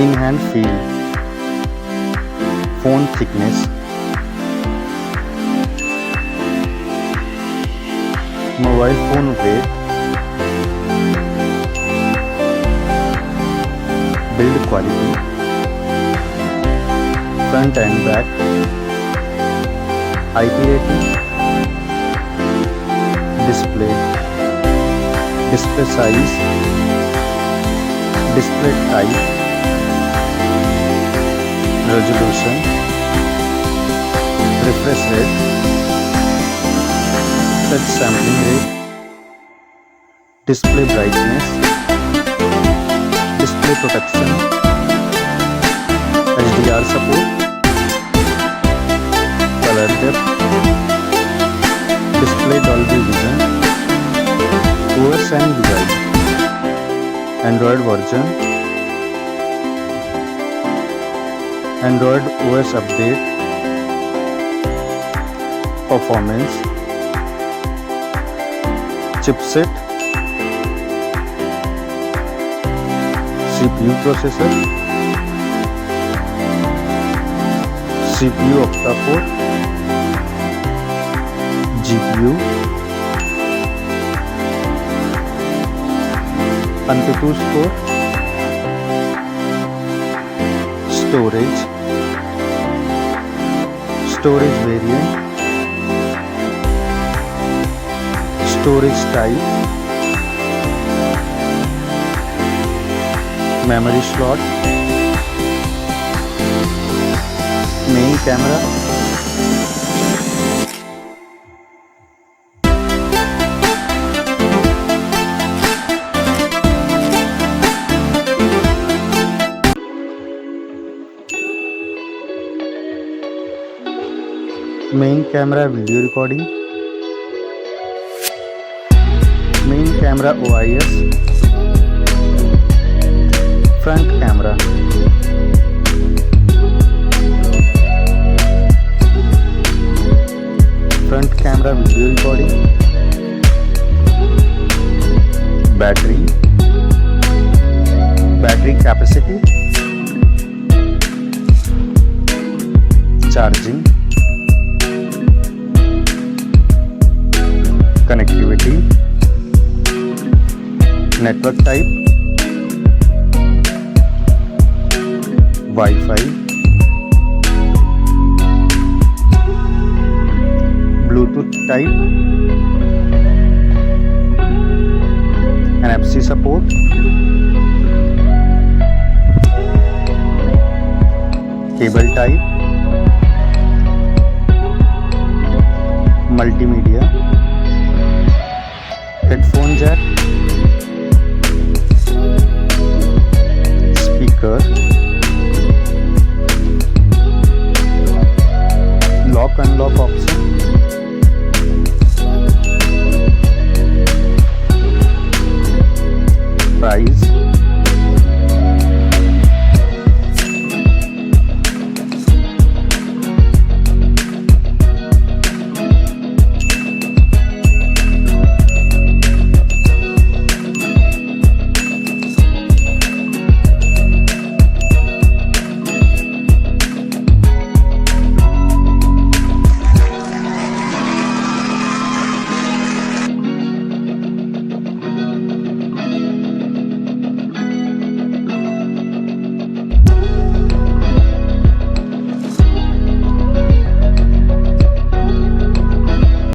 In hand feel, phone thickness, mobile phone weight, build quality, front and back, IP rating, display size, display type, resolution, refresh rate, touch sampling rate, display brightness, display protection, HDR support, color depth, display Dolby Vision, OS and UI, Android version, Android OS update, performance, chipset, CPU processor, CPU octa-core, GPU, AnTuTu score, storage variant, storage type, memory slot, main camera, main camera video recording, main camera OIS, front camera, front camera video recording, battery capacity, charging, connectivity, network type, Wi-Fi, Bluetooth type, NFC support, cable type, multimedia, headphone jack, speaker, lock unlock option,